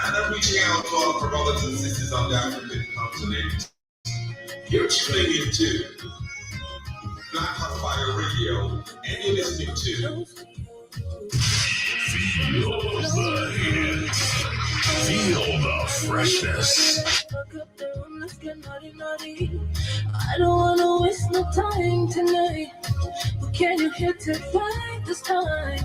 And I'm reaching out to all of our brothers and sisters on the African continent. You're tuning into Black Hot Fire Radio, and you're listening to Feel the Hit. Feel the freshness. I don't wanna waste no time tonight. But can you hit it right this time?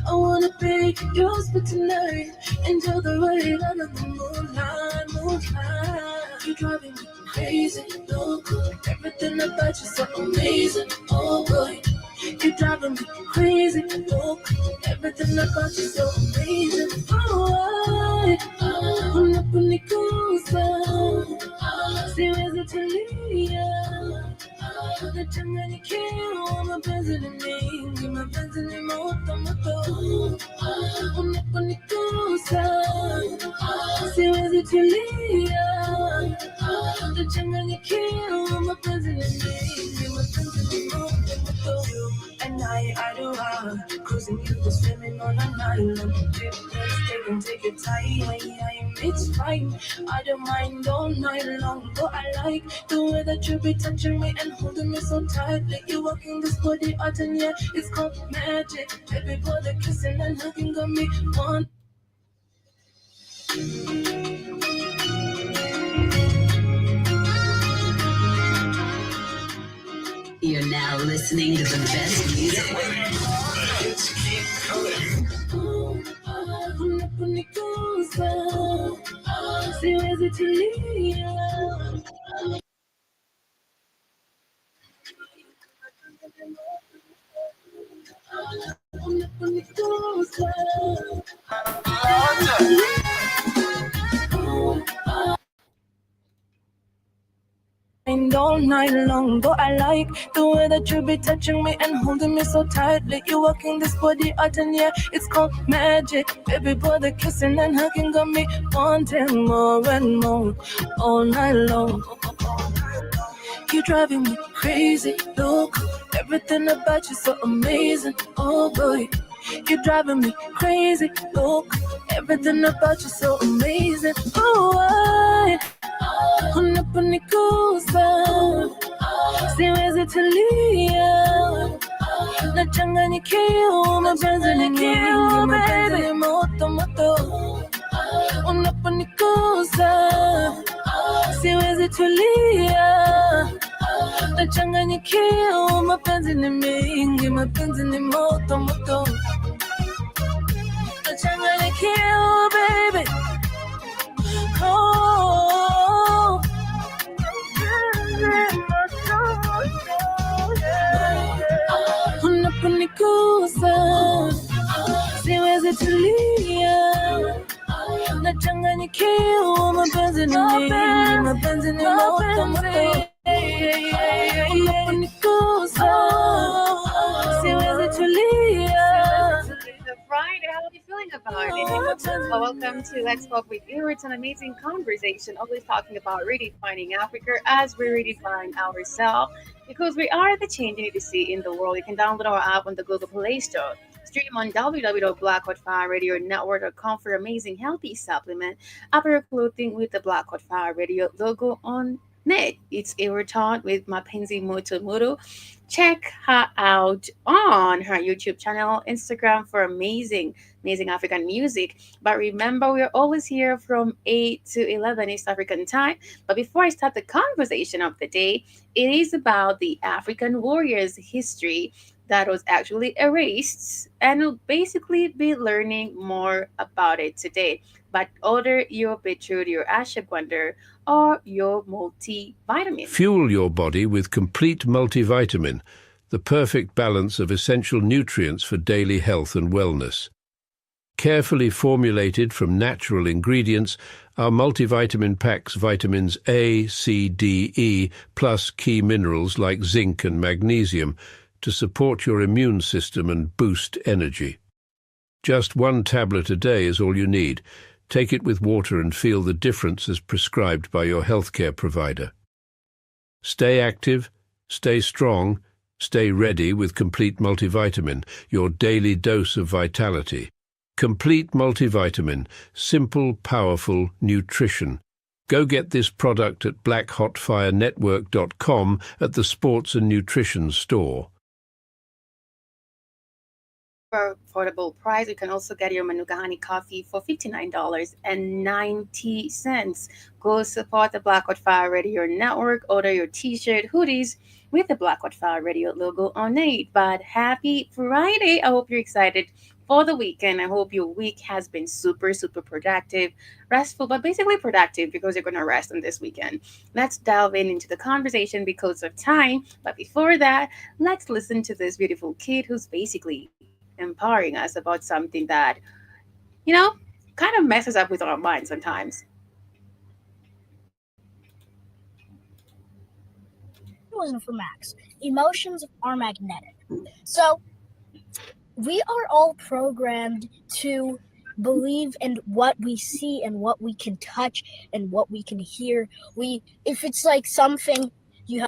I wanna be yours for tonight. Enjoy the rain under the moonlight, moonlight. You're driving me crazy, look. Everything about you so amazing, oh boy. You're driving me crazy, look. Everything about you so amazing, oh boy. Unaponigusa, siwezi tulia. Nachanganyikiwa, mapenzi ni mingi, mapenzi ni moto moto. Unaponigusa, siwezi tulia. Nachanganyikiwa, mapenzi ni mingi, mapenzi ni moto moto. And I do cruising you the swimming on an island. Take your time, it's fine. I don't mind all night long, but I like the way that you be touching me and holding me so tight. Like you walking this body out, and yeah, it's called magic. Baby boy, the kissing and hugging got me one. You're now listening to the best music. The hits keep coming. Siwezi tulia. All night long, but I like the way that you be touching me and holding me so tight. Like you walking this body out, and yeah, it's called magic. Baby boy, the kissing and hugging got me wanting more and more all night long. You're driving me crazy, look. Everything about you so amazing, oh boy. You're driving me crazy, look. Everything about you so amazing, oh I. Unaponigusa, siwezi tulia. Nachanganyikiwa, mapenzi ni mingi, mapenzi ni moto moto. Unaponigusa, siwezi tulia. Nachanganyikiwa, mapenzi ni mingi, mapenzi ni moto moto. Nachanganyikiwa, baby. Oh, unaponigusa, siwezi tulia. Nachanganyikiwa, mapenzi ni mingi, mapenzi ni moto moto. Unaponigusa, siwezi tulia. Friday, how are you feeling about it? Well, welcome to Let's Talk with You. It's an amazing conversation, always talking about redefining Africa as we redefine ourselves, because we are the change you need to see in the world. You can download our app on the Google Play Store. Stream on www.blackhotfirenetwork.com for amazing healthy supplement. Apparel clothing with the Black Hot Fire Radio logo on net. It's Ewerton with Mapenzi Motomoto. Check her out on her YouTube channel, Instagram for amazing African music. But remember, we're always here from 8 to 11 East African time. But before I start the conversation of the day, it is about the African warriors' history that was actually erased, and we'll basically be learning more about it today. But order your beetroot, your ashwagandha, or your multivitamin. Fuel your body with complete multivitamin, the perfect balance of essential nutrients for daily health and wellness. Carefully formulated from natural ingredients, our multivitamin packs vitamins A, C, D, E, plus key minerals like zinc and magnesium to support your immune system and boost energy. Just one tablet a day is all you need. Take it with water and feel the difference as prescribed by your healthcare provider. Stay active, stay strong, stay ready with complete multivitamin, your daily dose of vitality. Complete multivitamin, simple, powerful nutrition. Go get this product at blackhotfirenetwork.com at the Sports and Nutrition store. For affordable price, you can also get your Manugahani coffee for $59.90. Go support the Black Hot Fire Radio Network. Order your t-shirt, hoodies with the Black Hot Fire Radio logo on it. But happy Friday. I hope you're excited for the weekend. I hope your week has been super, super productive, restful, but basically productive because you're going to rest on this weekend. Let's delve into the conversation because of time. But before that, let's listen to this beautiful kid who's basically empowering us about something that, kind of messes up with our minds sometimes. Wasn't for Max. Emotions are magnetic. So we are all programmed to believe in what we see and what we can touch and what we can hear. If it's like something you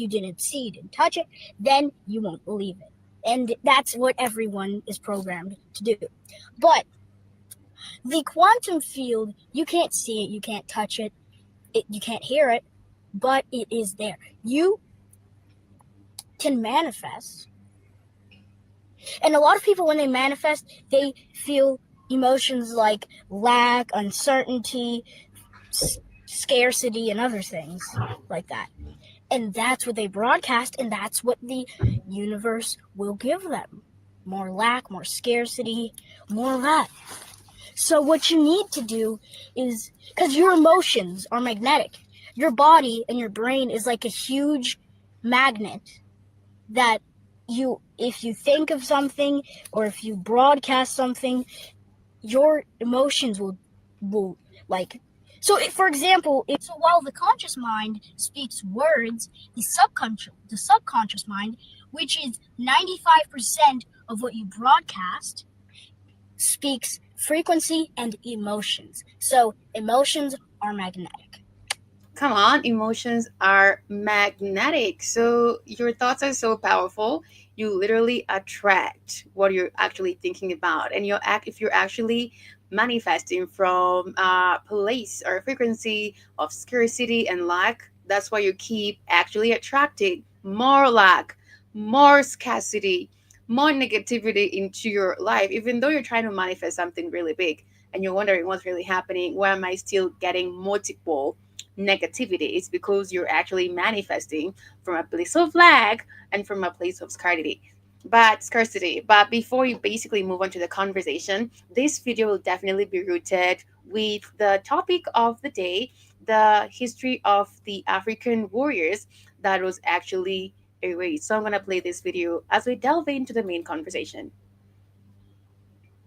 didn't see, didn't touch it, then you won't believe it. And that's what everyone is programmed to do. But the quantum field, you can't see it, you can't touch it, you can't hear it, but it is there. You can manifest. And a lot of people, when they manifest, they feel emotions like lack, uncertainty, scarcity, and other things like that. And that's what they broadcast, and that's what the universe will give them. More lack, more scarcity, more of that. So what you need to do is, because your emotions are magnetic, your body and your brain is like a huge magnet that if you think of something or if you broadcast something, your emotions will like. So, for example, while the conscious mind speaks words, the subconscious mind, which is 95% of what you broadcast, speaks frequency and emotions. So, emotions are magnetic. Come on, emotions are magnetic. So your thoughts are so powerful. You literally attract what you're actually thinking about. And if you're actually manifesting from a place or a frequency of scarcity and lack, that's why you keep actually attracting more lack, more scarcity, more negativity into your life, even though you're trying to manifest something really big and you're wondering what's really happening. Why am I still getting multiple negativity? It's because you're actually manifesting from a place of lack and from a place of scarcity. But before you basically move on to the conversation, this video will definitely be rooted with the topic of the day, the history of the African warriors that was actually erased. So I'm going to play this video as we delve into the main conversation.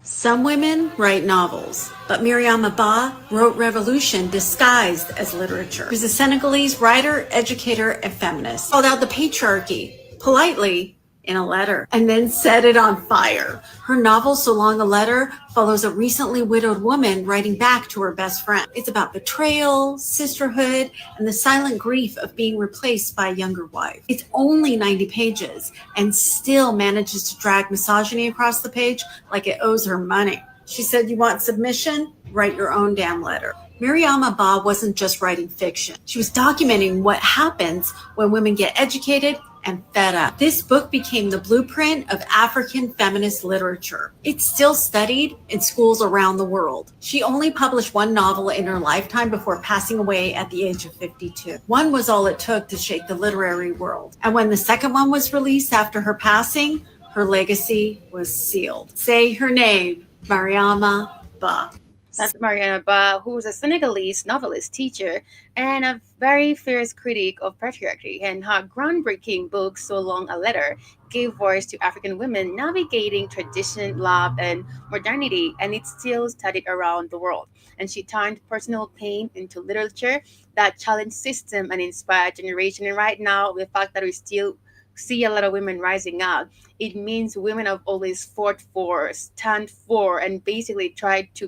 Some women write novels, but Miriam Ba wrote revolution disguised as literature. She was a Senegalese writer, educator, and feminist. Called out the patriarchy politely in a letter and then set it on fire. Her novel, So Long a Letter, follows a recently widowed woman writing back to her best friend. It's about betrayal, sisterhood, and the silent grief of being replaced by a younger wife. It's only 90 pages and still manages to drag misogyny across the page like it owes her money. She said, "You want submission? Write your own damn letter." Miriam Ba wasn't just writing fiction. She was documenting what happens when women get educated and fed up. This book became the blueprint of African feminist literature. It's still studied in schools around the world. She only published one novel in her lifetime before passing away at the age of 52. One was all it took to shake the literary world. And when the second one was released after her passing, her legacy was sealed. Say her name, Mariama Ba. That's Mariama Ba, who was a Senegalese novelist, teacher, and a very fierce critic of patriarchy. And her groundbreaking book, So Long a Letter, gave voice to African women navigating tradition, love, and modernity, and it's still studied around the world. And she turned personal pain into literature that challenged system and inspired generation. And right now, the fact that we still see a lot of women rising up, it means women have always fought for, stand for, and basically tried to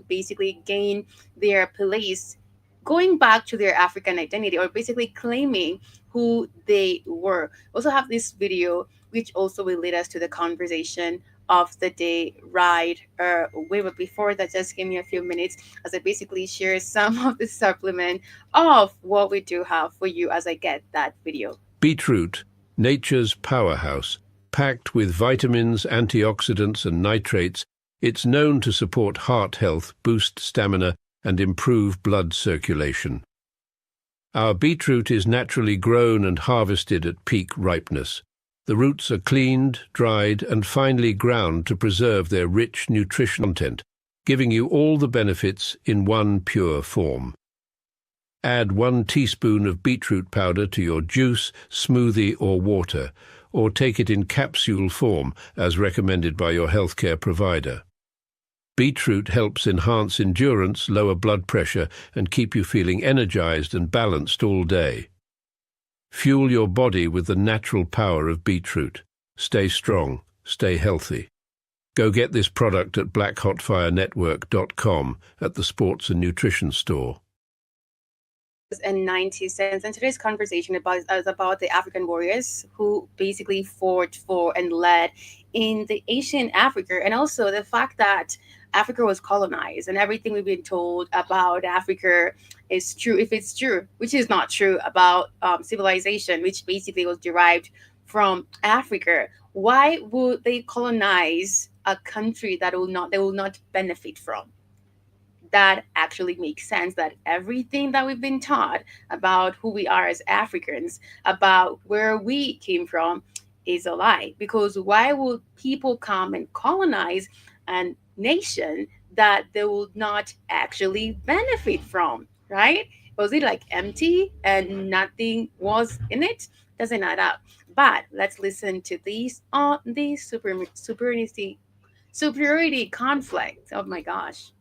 gain their place, going back to their African identity, or basically claiming who they were. We also have this video which also will lead us to the conversation of the day right away. But before that, just give me a few minutes as I basically share some of the supplement of what we do have for you as I get that video. Beetroot, nature's powerhouse. Packed with vitamins, antioxidants, and nitrates, it's known to support heart health, boost stamina, and improve blood circulation. Our beetroot is naturally grown and harvested at peak ripeness. The roots are cleaned, dried, and finely ground to preserve their rich nutrition content, giving you all the benefits in one pure form. Add 1 teaspoon of beetroot powder to your juice, smoothie, or water, or take it in capsule form as recommended by your healthcare provider. Beetroot helps enhance endurance, lower blood pressure, and keep you feeling energized and balanced all day. Fuel your body with the natural power of beetroot. Stay strong, stay healthy. Go get this product at blackhotfirenetwork.com at the Sports and Nutrition Store. And 90 cents, and today's conversation is about the African warriors who basically fought for and led in the ancient Africa, and also the fact that Africa was colonized and everything we've been told about Africa is true, if it's true, which is not true about civilization, which basically was derived from Africa. Why would they colonize a country that they will not benefit from? That actually makes sense, that everything that we've been taught about who we are as Africans, about where we came from, is a lie. Because why would people come and colonize a nation that they will not actually benefit from, right? Was it like empty and nothing was in it? Doesn't add up. But let's listen to these on the superiority conflict. Oh my gosh.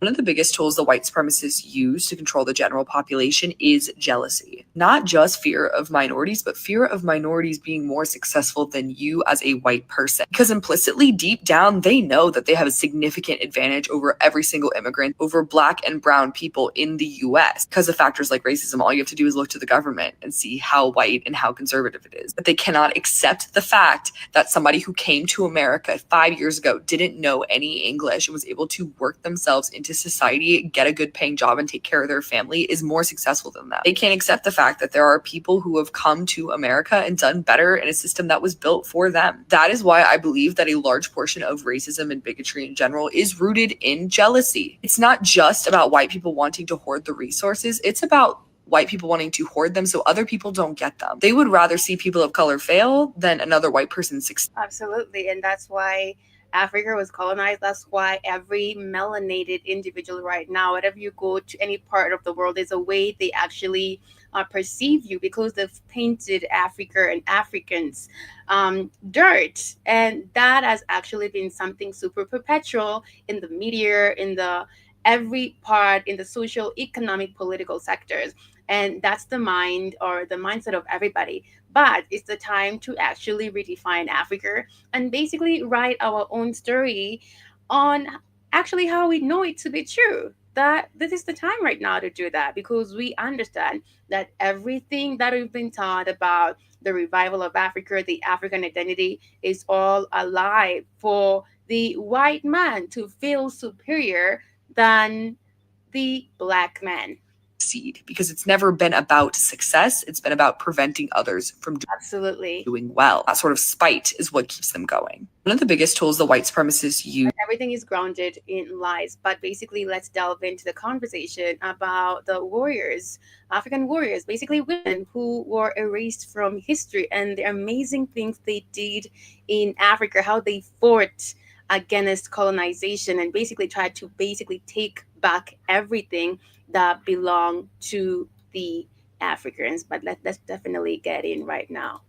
One of the biggest tools the white supremacists use to control the general population is jealousy. Not just fear of minorities, but fear of minorities being more successful than you as a white person. Because implicitly, deep down, they know that they have a significant advantage over every single immigrant, over Black and brown people in the US. Because of factors like racism, all you have to do is look to the government and see how white and how conservative it is. But they cannot accept the fact that somebody who came to America 5 years ago, didn't know any English, and was able to work themselves into society, get a good paying job, and take care of their family is more successful than them. They can't accept the fact that there are people who have come to America and done better in a system that was built for them. That is why I believe that a large portion of racism and bigotry in general is rooted in jealousy. It's not just about white people wanting to hoard the resources, it's about white people wanting to hoard them so other people don't get them. They would rather see people of color fail than another white person succeed. Absolutely, and that's why Africa was colonized. That's why every melanated individual right now, wherever you go to any part of the world, there's a way they actually perceive you, because they've painted Africa and Africans dirt. And that has actually been something super perpetual in the media, in the every part, in the social, economic, political sectors. And that's the mind or the mindset of everybody. But it's the time to actually redefine Africa and basically write our own story on actually how we know it to be true. That this is the time right now to do that, because we understand that everything that we've been taught about the revival of Africa, the African identity, is all a lie for the white man to feel superior than the Black man. Because it's never been about success, it's been about preventing others from doing well. That sort of spite is what keeps them going. One of the biggest tools the white supremacists use. Everything is grounded in lies, but basically let's delve into the conversation about the warriors, African warriors, basically women who were erased from history, and the amazing things they did in Africa, how they fought against colonization and basically tried to take back everything that belong to the Africans. But let's definitely get in right now.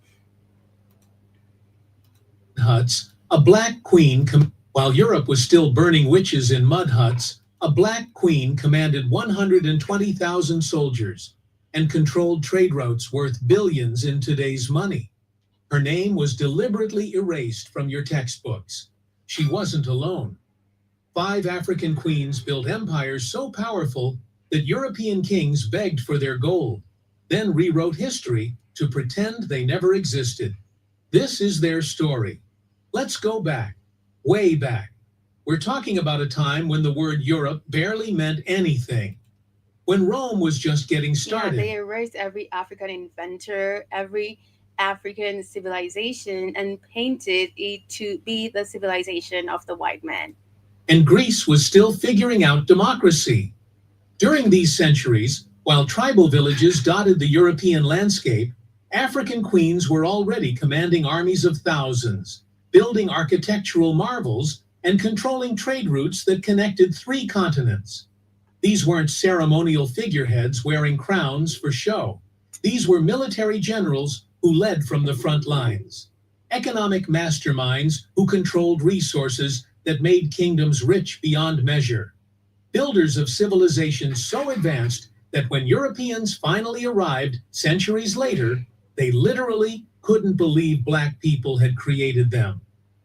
Huts, a black queen, while Europe was still burning witches in mud huts, a black queen commanded 120,000 soldiers and controlled trade routes worth billions in today's money. Her name was deliberately erased from your textbooks. She wasn't alone. 5 African queens built empires so powerful that European kings begged for their gold, then rewrote history to pretend they never existed. This is their story. Let's go back, way back. We're talking about a time when the word Europe barely meant anything, when Rome was just getting started. Yeah, they erased every African inventor, every African civilization, and painted it to be the civilization of the white man. And Greece was still figuring out democracy. During these centuries, while tribal villages dotted the European landscape, African queens were already commanding armies of thousands, building architectural marvels, and controlling trade routes that connected 3 continents. These weren't ceremonial figureheads wearing crowns for show. These were military generals who led from the front lines, economic masterminds who controlled resources that made kingdoms rich beyond measure, builders of civilizations so advanced that when Europeans finally arrived centuries later, they literally couldn't believe Black people had created them.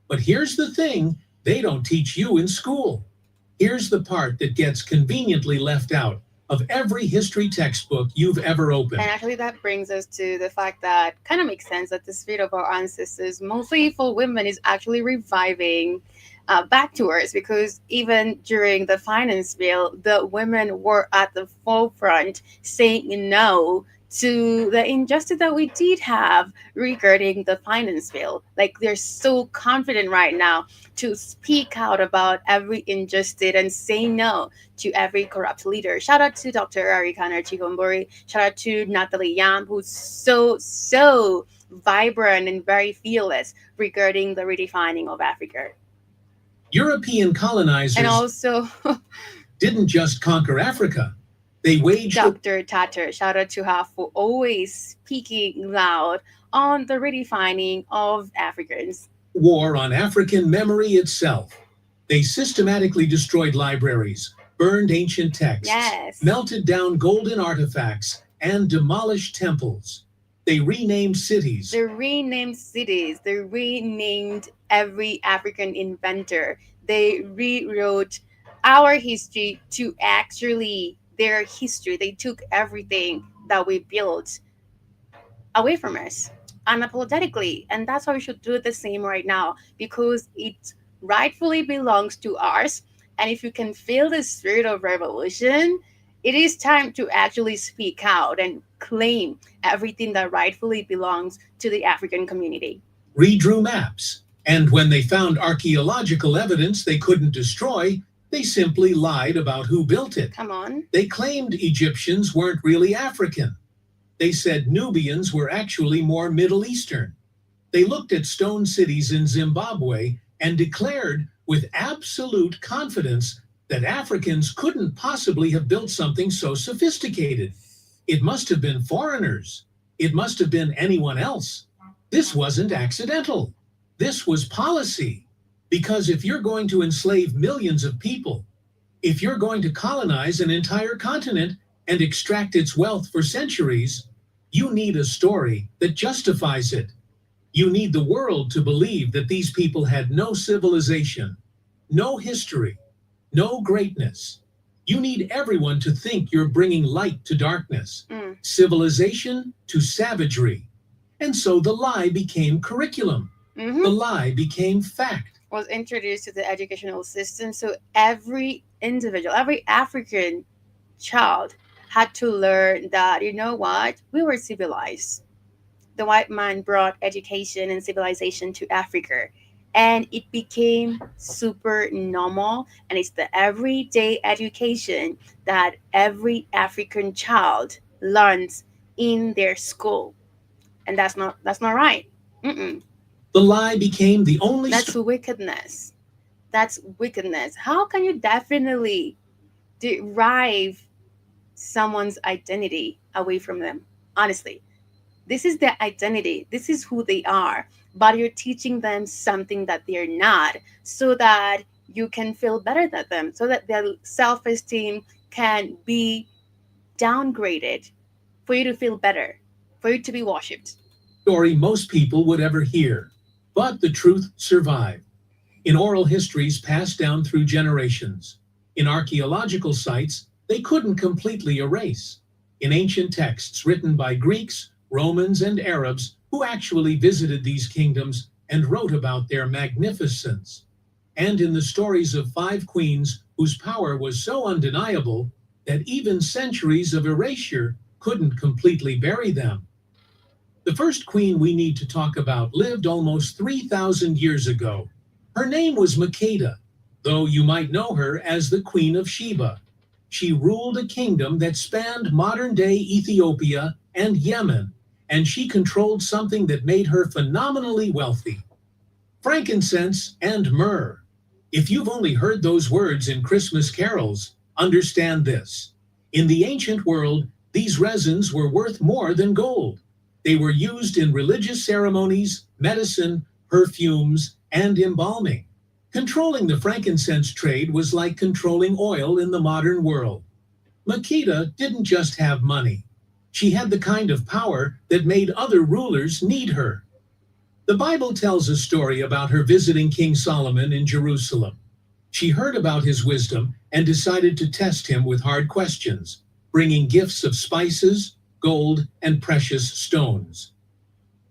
But here's the thing they don't teach you in school. Here's the part that gets conveniently left out of every history textbook you've ever opened. And actually, that brings us to the fact that kind of makes sense that the spirit of our ancestors, mostly for women, is actually reviving back to us, because even during the finance bill, the women were at the forefront saying no to the injustice that we did have regarding the finance bill. Like, they're so confident right now to speak out about every injustice and say no to every corrupt leader. Shout out to Dr. Arikana Chigombori. Shout out to Natalie Yam, who's so vibrant and very fearless regarding the redefining of Africa. European colonizers And also didn't just conquer Africa. They waged Dr. Tatter, shout out to her for always speaking loud on the redefining of Africans. war on African memory itself. They systematically destroyed libraries, burned ancient texts, Yes. melted down golden artifacts, and demolished temples. They renamed cities, They renamed cities. They renamed every African inventor. They rewrote our history to actually their history. They took everything that we built away from us unapologetically. And that's why we should do the same right now, because it rightfully belongs to us. And if you can feel the spirit of revolution, it is time to actually speak out and claim everything that rightfully belongs to the African community. redrew maps, and when they found archaeological evidence they couldn't destroy, they simply lied about who built it. Come on. They claimed Egyptians weren't really African. They said Nubians were actually more Middle Eastern. They looked at stone cities in Zimbabwe and declared with absolute confidence that Africans couldn't possibly have built something so sophisticated. It must have been foreigners. It must have been anyone else. This wasn't accidental. This was policy. Because if you're going to enslave millions of people, if you're going to colonize an entire continent and extract its wealth for centuries, you need a story that justifies it. You need the world to believe that these people had no civilization, no history, no greatness. You need everyone to think you're bringing light to darkness, civilization to savagery. And so the lie became curriculum. Mhm. The lie became fact. Was introduced to the educational system. So every individual, every African child had to learn that, you know what, we were civilized. The white man brought education and civilization to Africa, and it became super normal. And it's the everyday education that every African child learns in their school, and that's not right. Mm-mm. The lie became the only That's wickedness. That's wickedness. How can you definitely derive someone's identity away from them? Honestly, this is their identity. This is who they are. But you're teaching them something that they're not, so that you can feel better than them, so that their self-esteem can be downgraded for you to feel better, for you to be worshipped. story most people would ever hear. But the truth survived. In oral histories passed down through generations. In archaeological sites, they couldn't completely erase. In ancient texts written by Greeks, Romans, and Arabs, who actually visited these kingdoms and wrote about their magnificence, and in the stories of 5 queens whose power was so undeniable that even centuries of erasure couldn't completely bury them. The first queen we need to talk about lived almost 3,000 years ago. Her name was Makeda, though you might know her as the Queen of Sheba. She ruled a kingdom that spanned modern-day Ethiopia and Yemen, and she controlled something that made her phenomenally wealthy: frankincense and myrrh. If you've only heard those words in Christmas carols, understand this. In the ancient world, these resins were worth more than gold. They were used in religious ceremonies, medicine, perfumes, and embalming. Controlling the frankincense trade was like controlling oil in the modern world. Makeda didn't just have money. She had the kind of power that made other rulers need her. The Bible tells a story about her visiting King Solomon in Jerusalem. She heard about his wisdom and decided to test him with hard questions, bringing gifts of spices, gold, and precious stones.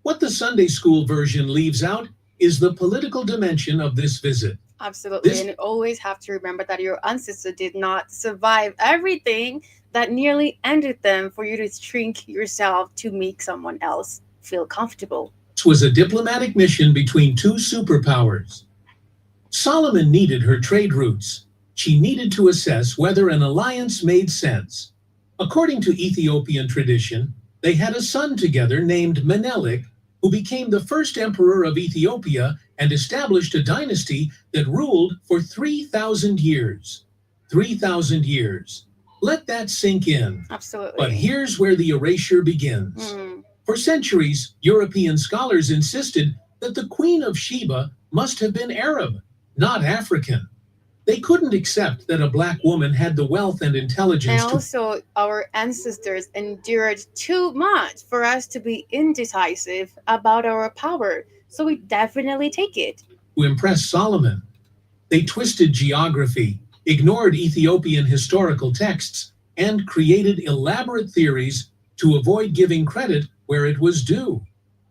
What the Sunday school version leaves out is the political dimension of this visit. Absolutely. And you always have to remember that your ancestor did not survive everything that nearly ended them for you to shrink yourself to make someone else feel comfortable. This was a diplomatic mission between 2 superpowers. Solomon needed her trade routes. She needed to assess whether an alliance made sense. According to Ethiopian tradition, they had a son together named Menelik, who became the first emperor of Ethiopia and established a dynasty that ruled for 3,000 years. 3,000 years. Let that sink in. Absolutely. But here's where the erasure begins. For centuries, European scholars insisted that the Queen of Sheba must have been Arab, not African. They couldn't accept that a black woman had the wealth and intelligence And also, our ancestors endured too much for us to be indecisive about our power. So we definitely take it. to impress Solomon. They twisted geography, ignored Ethiopian historical texts, and created elaborate theories to avoid giving credit where it was due.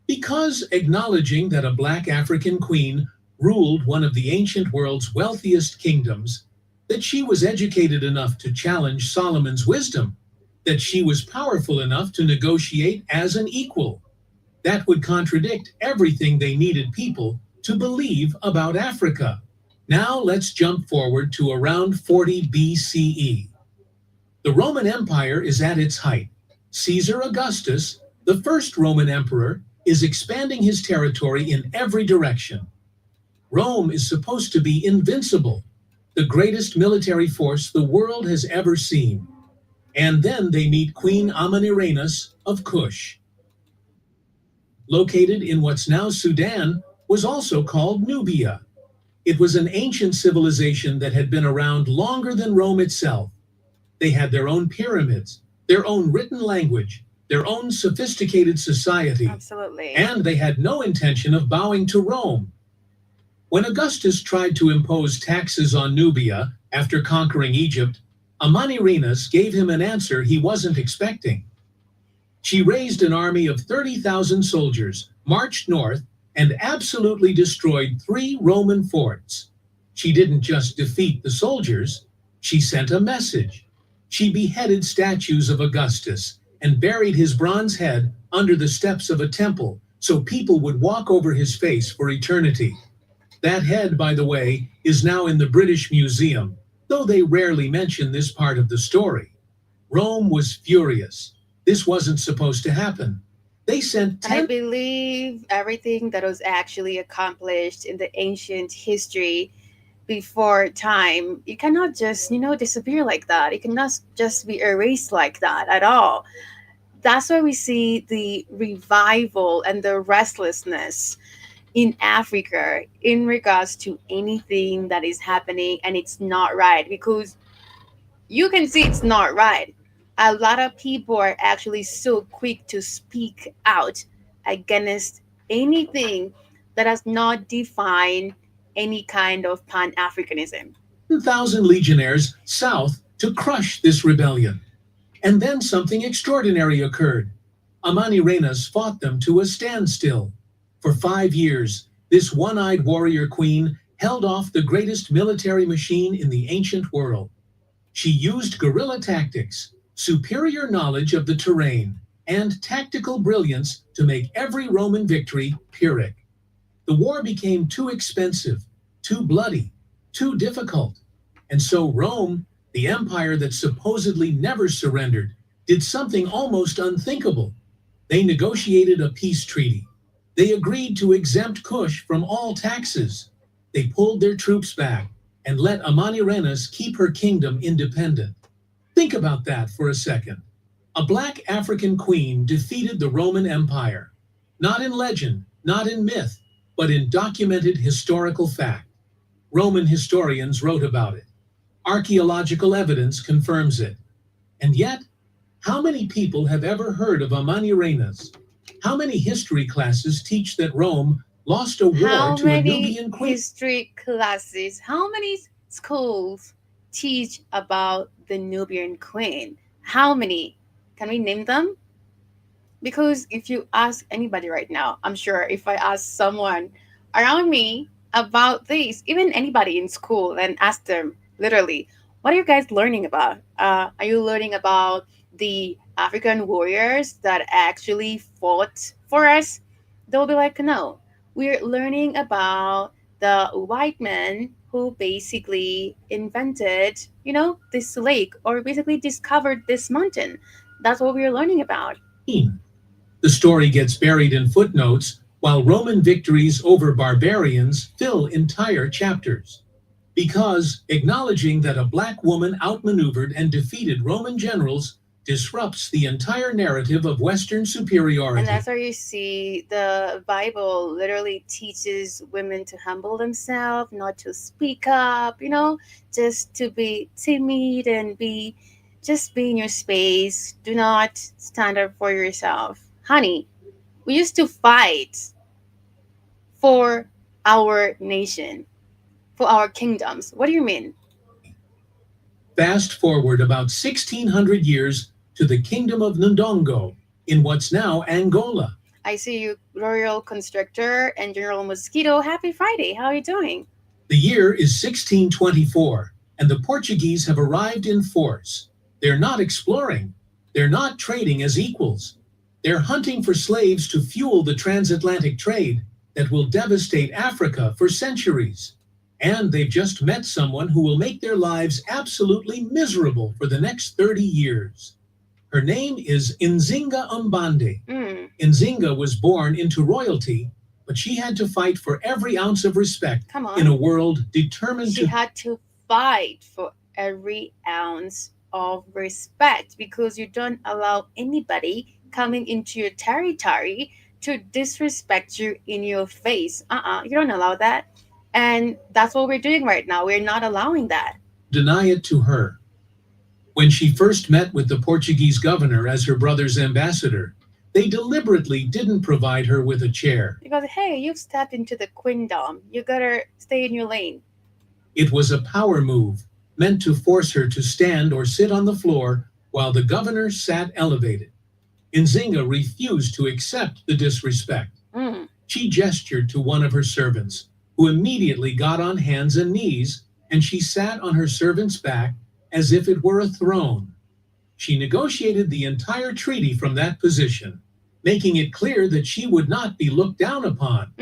Because acknowledging that a black African queen ruled one of the ancient world's wealthiest kingdoms, that she was educated enough to challenge Solomon's wisdom, that she was powerful enough to negotiate as an equal. That would contradict everything they needed people to believe about Africa. Now let's jump forward to around 40 BCE. The Roman Empire is at its height. Caesar Augustus, the first Roman emperor, is expanding his territory in every direction. Rome is supposed to be invincible, the greatest military force the world has ever seen. And then they meet Queen Amanirenas of Kush. Located in what's now Sudan, was also called Nubia. It was an ancient civilization that had been around longer than Rome itself. They had their own pyramids, their own written language, their own sophisticated society. Absolutely. And they had no intention of bowing to Rome. When Augustus tried to impose taxes on Nubia after conquering Egypt, Amanirenas gave him an answer he wasn't expecting. She raised an army of 30,000 soldiers, marched north, and absolutely destroyed 3 Roman forts. She didn't just defeat the soldiers, she sent a message. She beheaded statues of Augustus and buried his bronze head under the steps of a temple so people would walk over his face for eternity. That head, by the way, is now in the British Museum, though they rarely mention this part of the story. Rome was furious. This wasn't supposed to happen. They sent And I believe everything that was actually accomplished in the ancient history before time, it cannot just, disappear like that. It cannot just be erased like that at all. That's why we see the revival and the restlessness in Africa in regards to anything that is happening and it's not right, because you can see it's not right. A lot of people are actually so quick to speak out against anything that does not define any kind of Pan-Africanism. 2,000 legionnaires south to crush this rebellion. And then something extraordinary occurred. Amanirenas fought them to a standstill. For 5 years, this one-eyed warrior queen held off the greatest military machine in the ancient world. She used guerrilla tactics, superior knowledge of the terrain, and tactical brilliance to make every Roman victory Pyrrhic. The war became too expensive, too bloody, too difficult. And so Rome, the empire that supposedly never surrendered, did something almost unthinkable. They negotiated a peace treaty. They agreed to exempt Kush from all taxes. They pulled their troops back and let Amanirenas keep her kingdom independent. Think about that for a second. A black African queen defeated the Roman Empire, not in legend, not in myth, but in documented historical fact. Roman historians wrote about it. Archaeological evidence confirms it. And yet, how many people have ever heard of Amanirenas? How many history classes teach that Rome lost a war to a Nubian queen? History classes? How many schools teach about the Nubian queen? How many? Can we name them? Because if you ask anybody right now, I'm sure if I ask someone around me about this, even anybody in school, and ask them literally, what are you guys learning about? Are you learning about the African warriors that actually fought for us? They'll be like, no, we're learning about the white men who basically invented, this lake, or basically discovered this mountain. That's what we're learning about. The story gets buried in footnotes, while Roman victories over barbarians fill entire chapters. Because acknowledging that a black woman outmaneuvered and defeated Roman generals disrupts the entire narrative of Western superiority. And that's where you see the Bible literally teaches women to humble themselves, not to speak up, just to be timid and just be in your space. Do not stand up for yourself. Honey, we used to fight for our nation, for our kingdoms. What do you mean? Fast forward about 1600 years to the kingdom of Ndongo in what's now Angola. I see you, Royal Constrictor and General Mosquito. Happy Friday. How are you doing? The year is 1624, and the Portuguese have arrived in force. They're not exploring. They're not trading as equals. They're hunting for slaves to fuel the transatlantic trade that will devastate Africa for centuries. And they've just met someone who will make their lives absolutely miserable for the next 30 years. Her name is Nzinga Mbande. Nzinga was born into royalty, but she had to fight for every ounce of respect in a world determined She had to fight for every ounce of respect, because you don't allow anybody coming into your territory to disrespect you in your face. You don't allow that. And that's what we're doing right now. We're not allowing that. deny it to her. When she first met with the Portuguese governor as her brother's ambassador, they deliberately didn't provide her with a chair. Because, hey, you've stepped into the queendom. You gotta stay in your lane. It was a power move, meant to force her to stand or sit on the floor while the governor sat elevated. Nzinga refused to accept the disrespect. She gestured to one of her servants, who immediately got on hands and knees, and she sat on her servant's back as if it were a throne. She negotiated the entire treaty from that position, making it clear that she would not be looked down upon.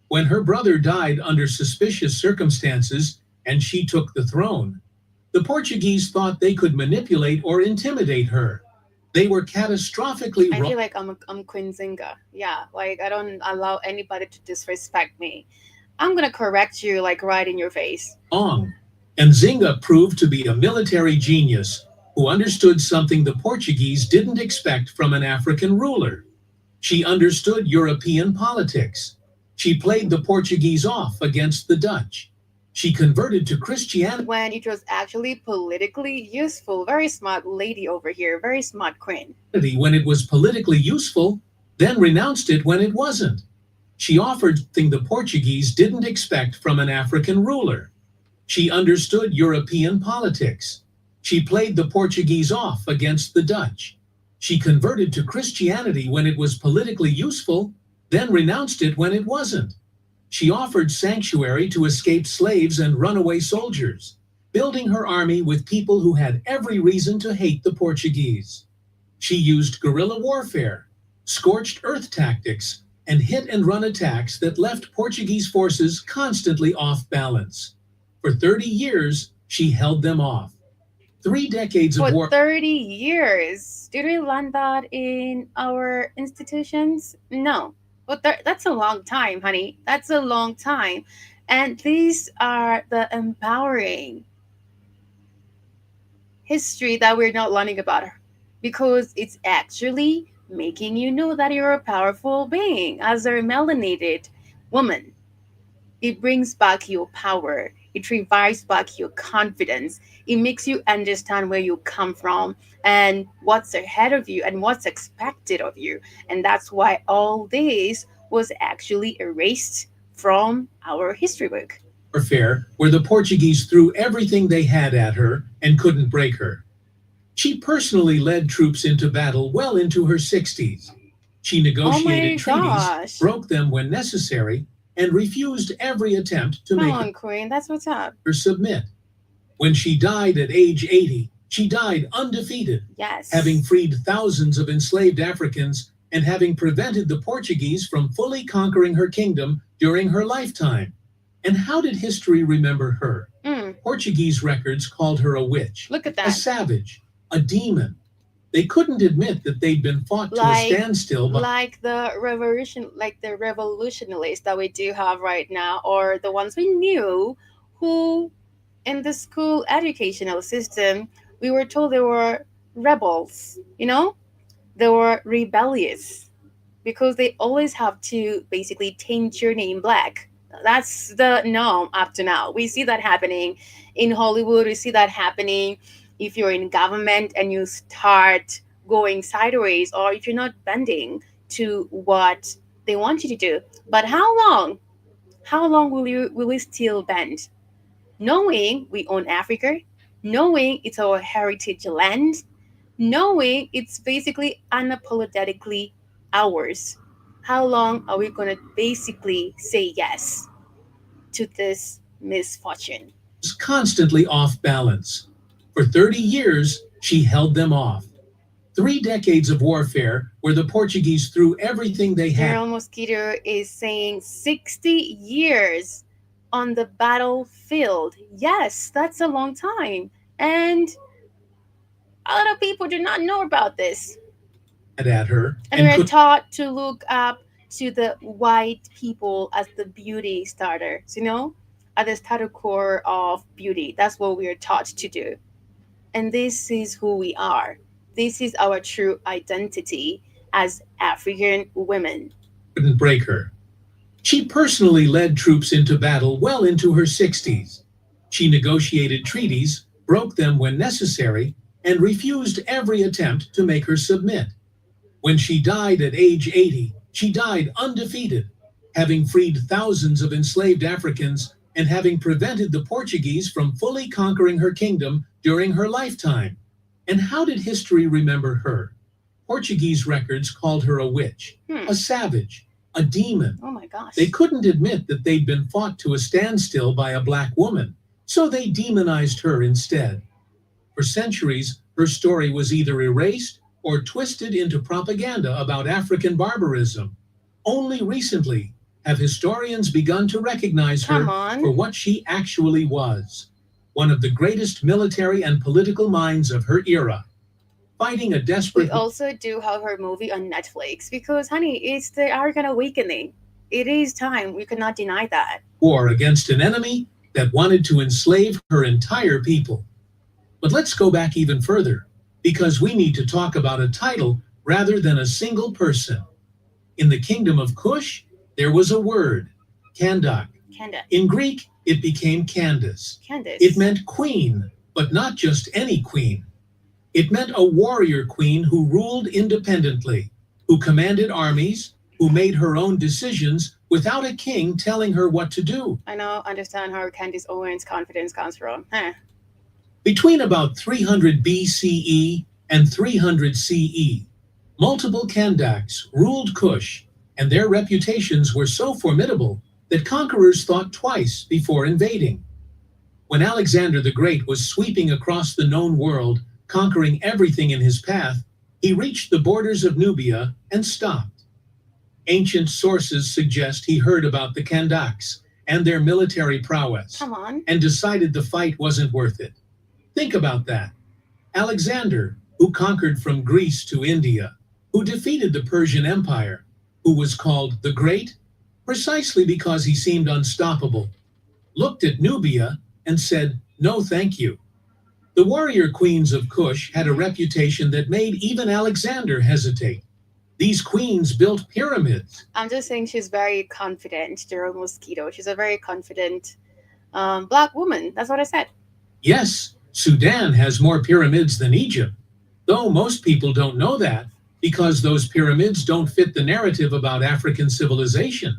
When her brother died under suspicious circumstances and she took the throne, the Portuguese thought they could manipulate or intimidate her. They were catastrophically I wrong. feel like I'm Queen Zinga. Yeah, like I don't allow anybody to disrespect me. I'm gonna correct you like right in your face. And Zinga proved to be a military genius who understood something the Portuguese didn't expect from an African ruler. She understood European politics. She played the Portuguese off against the Dutch. She converted to Christianity When it was actually politically useful. Very smart lady over here. Very smart queen. when it was politically useful, then renounced it when it wasn't. She offered something the Portuguese didn't expect from an African ruler. She understood European politics. She played the Portuguese off against the Dutch. She converted to Christianity when it was politically useful, then renounced it when it wasn't. She offered sanctuary to escaped slaves and runaway soldiers, building her army with people who had every reason to hate the Portuguese. She used guerrilla warfare, scorched earth tactics, and hit-and-run attacks that left Portuguese forces constantly off balance. For 30 years, she held them off. 3 decades of For war. 30 years. Did we learn that in our institutions? No. But that's a long time, honey. That's a long time. And these are the empowering history that we're not learning about, because it's actually making you know that you're a powerful being as a melanated woman. It brings back your power. It revives back your confidence. It makes you understand where you come from and what's ahead of you and what's expected of you. And that's why all this was actually erased from our history book. Warfare, where the Portuguese threw everything they had at her and couldn't break her. She personally led troops into battle well into her 60s. She negotiated treaties, broke them when necessary, and refused every attempt to make her queen. That's what's up. Her submit. When she died at age 80, she died undefeated, yes, having freed thousands of enslaved Africans and having prevented the Portuguese from fully conquering her kingdom during her lifetime. And how did history remember her? Portuguese records called her a witch, look at that, a savage, a demon. They couldn't admit that they'd been fought to a standstill. Like the revolutionaries that we do have right now, or the ones we knew who in the school educational system, we were told they were rebels, you know? They were rebellious because they always have to basically taint your name black. That's the norm up to now. We see that happening in Hollywood. We see that happening if you're in government and you start going sideways, or if you're not bending to what they want you to do. But how long will we still bend? Knowing we own Africa, knowing it's our heritage land, knowing it's basically unapologetically ours. How long are we going to basically say yes to this misfortune? Was constantly off balance. For 30 years, she held them off. 3 decades of warfare where the Portuguese threw everything they had. General Mosquito is saying 60 years on the battlefield. Yes, that's a long time. And a lot of people do not know about this. At her. And we're taught to look up to the white people as the beauty starters, you know, at the starter core of beauty. That's what we are taught to do. And this is who we are. This is our true identity as African women. Couldn't break her. She personally led troops into battle well into her 60s. She negotiated treaties, broke them when necessary, and refused every attempt to make her submit. When she died at age 80, she died undefeated, having freed thousands of enslaved Africans and having prevented the Portuguese from fully conquering her kingdom during her lifetime. And how did history remember her? Portuguese records called her a witch, a savage, a demon. Oh my gosh. They couldn't admit that they'd been fought to a standstill by a black woman, so they demonized her instead. For centuries, her story was either erased or twisted into propaganda about African barbarism. Only recently have historians begun to recognize her for what she actually was, one of the greatest military and political minds of her era, fighting a desperate... We also do have her movie on Netflix because, honey, it's the African awakening. It is time. We cannot deny that. ...war against an enemy that wanted to enslave her entire people. But let's go back even further, because we need to talk about a title rather than a single person. In the kingdom of Kush, there was a word, Kandak. In Greek, it became Candace. It meant queen, but not just any queen. It meant a warrior queen who ruled independently, who commanded armies, who made her own decisions without a king telling her what to do. I now understand how Candace Owens' confidence comes from. Between about 300 BCE and 300 CE, Multiple Kandaks ruled Kush, and their reputations were so formidable that conquerors thought twice before invading. When Alexander the Great was sweeping across the known world, conquering everything in his path, he reached the borders of Nubia and stopped. Ancient sources suggest he heard about the Kandaks and their military prowess, Come on. and decided the fight wasn't worth it. Think about that. Alexander, who conquered from Greece to India, who defeated the Persian Empire, who was called the Great, precisely because he seemed unstoppable, looked at Nubia and said, "No, thank you." The warrior queens of Kush had a reputation that made even Alexander hesitate. These queens built pyramids. I'm just saying she's very confident, Gerald Mosquito. She's a very confident black woman. That's what I said. Yes, Sudan has more pyramids than Egypt, though most people don't know that because those pyramids don't fit the narrative about African civilization.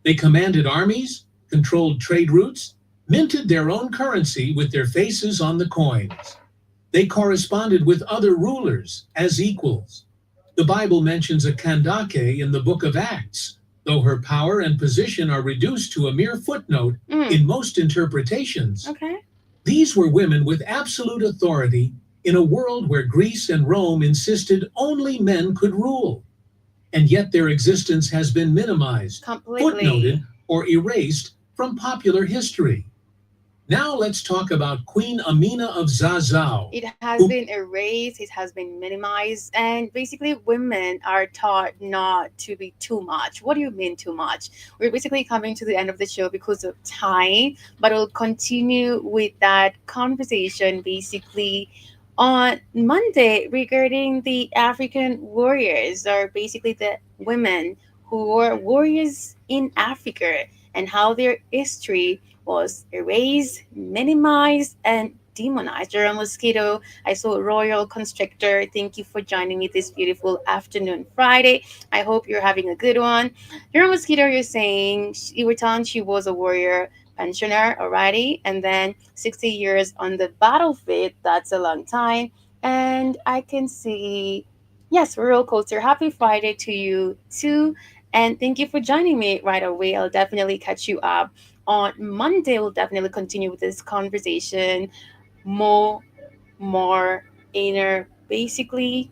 They commanded armies, controlled trade routes, minted their own currency with their faces on the coins. They corresponded with other rulers as equals. The Bible mentions a Kandake in the book of Acts, though her power and position are reduced to a mere footnote in most interpretations. Okay. These were women with absolute authority in a world where Greece and Rome insisted only men could rule. And yet their existence has been minimized, Completely. footnoted, or erased from popular history. Now let's talk about Queen Amina of Zazao. It has been erased, it has been minimized, and basically women are taught not to be too much. What do you mean too much? We're basically coming to the end of the show because of time, but we'll continue with that conversation basically on Monday regarding the African warriors, or basically the women who were warriors in Africa and how their history was erased, minimized, and demonized. Gerald Mosquito, I saw Royal Constrictor. Thank you for joining me this beautiful afternoon Friday. I hope you're having a good one. Gerald Mosquito, you're saying you were telling she was a warrior pensioner already, and then 60 years on the battlefield. That's a long time. And I can see, yes, Royal Coaster. Happy Friday to you too. And thank you for joining me right away. I'll definitely catch you up on Monday. We'll definitely continue with this conversation. More inner, basically,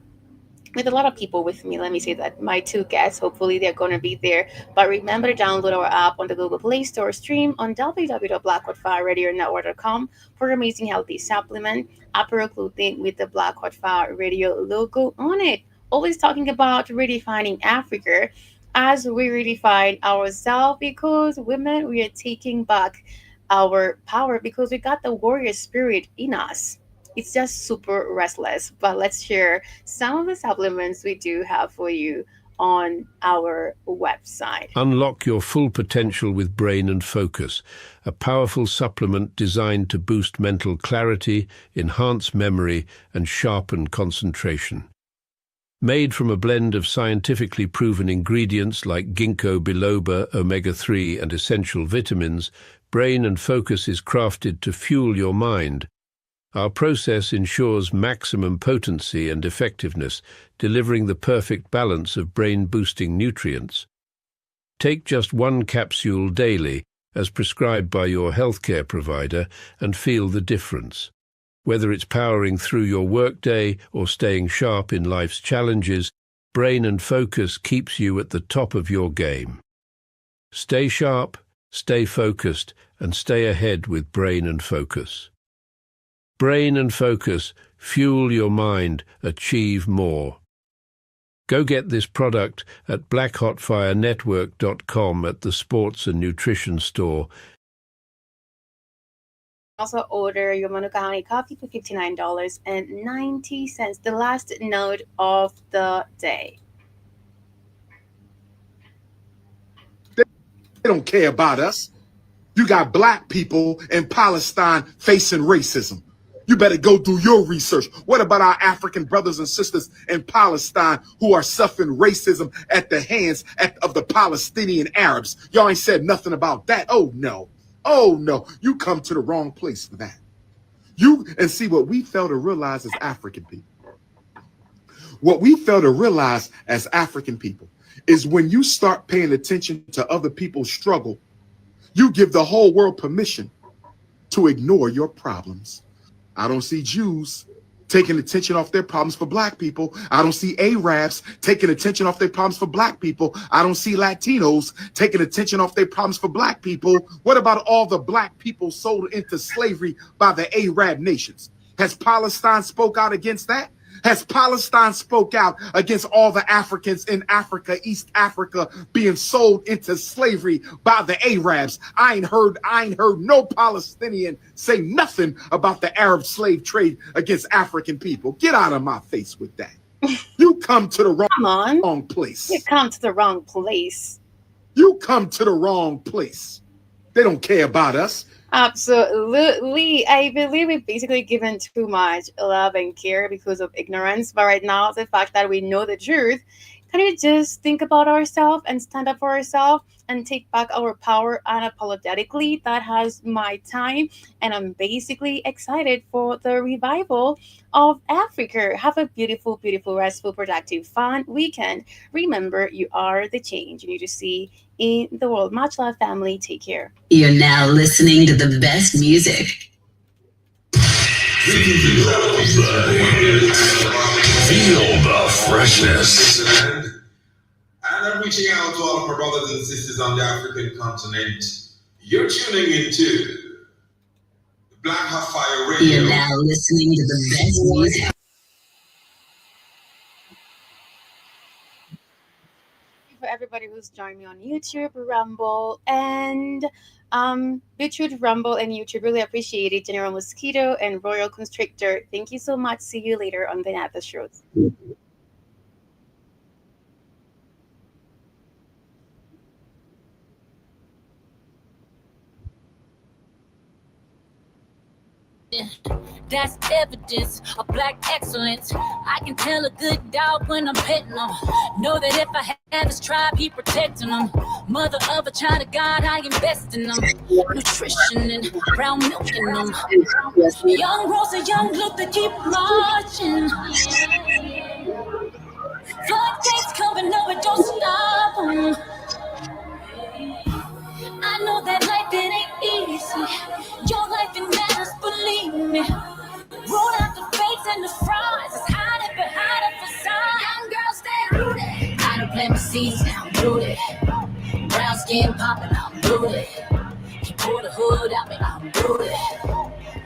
with a lot of people with me. Let me say that. My two guests, hopefully they're going to be there. But remember to download our app on the Google Play Store, stream on www.blackhotfirenetwork.com for amazing healthy supplement, apparel clothing with the Black Hot Fire Radio logo on it. Always talking about redefining Africa as we redefine ourselves, because women, we are taking back our power because we got the warrior spirit in us. It's just super restless. But let's share some of the supplements we do have for you on our website. Unlock your full potential with Brain and Focus, a powerful supplement designed to boost mental clarity, enhance memory, and sharpen concentration. Made from a blend of scientifically proven ingredients like ginkgo biloba, omega-3, and essential vitamins, Brain and Focus is crafted to fuel your mind. Our process ensures maximum potency and effectiveness, delivering the perfect balance of brain-boosting nutrients. Take just one capsule daily, as prescribed by your healthcare provider, and feel the difference. Whether it's powering through your workday or staying sharp in life's challenges, Brain and Focus keeps you at the top of your game. Stay sharp, stay focused, and stay ahead with Brain and Focus. Brain and Focus, fuel your mind, achieve more. Go get this product at blackhotfirenetwork.com at the Sports and Nutrition Store. Also order your Monogamy coffee for $59.90. The last note of the day. They don't care about us. You got black people in Palestine facing racism. You better go do your research. What about our African brothers and sisters in Palestine who are suffering racism at the hands of the Palestinian Arabs? Y'all ain't said nothing about that. Oh, no. Oh, no. You come to the wrong place for that. And see what we fail to realize as African people. What we fail to realize as African people is when you start paying attention to other people's struggle, you give the whole world permission to ignore your problems. I don't see Jews taking attention off their problems for black people. I don't see Arabs taking attention off their problems for black people. I don't see Latinos taking attention off their problems for black people. What about all the black people sold into slavery by the Arab nations? Has Palestine spoke out against that? Has Palestine spoke out against all the Africans in Africa, East Africa, being sold into slavery by the Arabs? I ain't heard no Palestinian say nothing about the Arab slave trade against African people. Get out of my face with that. You come to the wrong place. You come to the wrong place. You come to the wrong place. They don't care about us. Absolutely. I believe we've basically given too much love and care because of ignorance. But right now, the fact that we know the truth, can we just think about ourselves and stand up for ourselves and take back our power unapologetically? That has my time. And I'm basically excited for the revival of Africa. Have a beautiful, beautiful, restful, productive, fun weekend. Remember, you are the change you need to see in the world. Much love, family. Take care. You're now listening to the best music. Feel the freshness. And I'm reaching out to all of my brothers and sisters on the African continent. You're tuning into Black Hot Fire Radio. You're now listening to the best music. For everybody who's joined me on YouTube, Rumble, and YouTube, Rumble, and YouTube, really appreciate it. General Mosquito and Royal Constrictor, thank you so much. See you later on the Nata Shows. That's evidence of black excellence. I can tell a good dog when I'm petting him. Know that if I have his tribe, he protecting them. Mother of a child of God, I invest in them. Nutrition and brown milk in them. Young Rosa, young Luther, keep marching. Floodgates coming over, don't stop them. I know that life, it ain't easy. Your life, it matters, believe me. Roll out the fakes and the frauds. It's hiding behind a facade. Young girls, stay rooted. I don't plant my seeds, now I'm rooted. Brown skin popping, I'm rooted. You pull the hood out me, I'm rooted.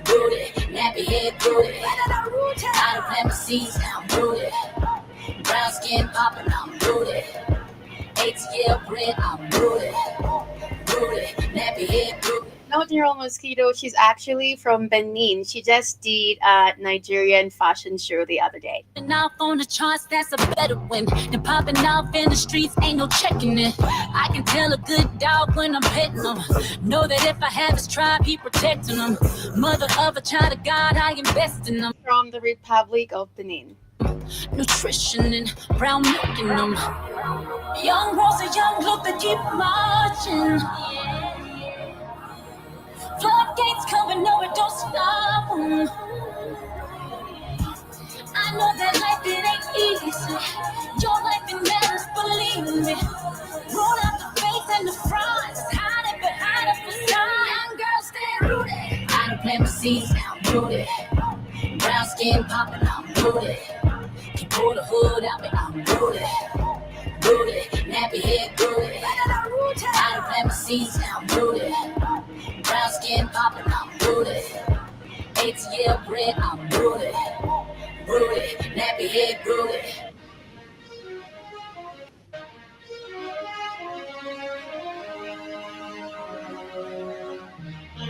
Rooted, nappy head rooted. I don't plant my seeds, now I'm rooted. Brown skin popping, I'm rooted. ATL bread, I'm rooted. Rooted, nappy head rooted. No, General Mosquito, she's actually from Benin. She just did a Nigerian fashion show the other day. Popping off on the charts, that's a better win than popping off in the streets, ain't no checking it. I can tell a good dog when I'm petting him. Know that if I have his tribe, he protecting them. Mother of a child of God, I invest in them. From the Republic of Benin. Nutrition and brown milk in them. Young Rosa, young Luther, keep marching. Floodgates coming over, don't stop them. I know that life, it ain't easy. Your life, it matters, believe me. Roll out the fakes and the frauds. It's hiding behind a facade. Young girls, stay rooted. I don't plant my seeds, now I'm rooted. Brown skin popping, I'm rooted. You pull the hood out me, I'm rooted. Rooted, nappy head rooted. I don't plant my seeds, now I'm rooted. Brown skin popping, I'm rooted. ATL bread, I'm rooted. Rooted, nappy head rooted.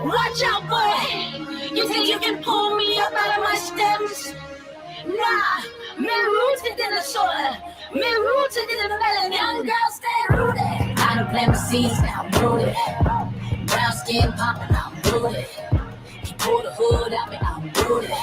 Watch out, boy! You think you can pull me up out of my stems? Nah, me rooted in the soil. Me rooted in the melon. Young girls, stay rooted. I don't plant my seeds, now I'm rooted. Brown skin popping, I'm rooted. You pull the hood out me, I'm rooted.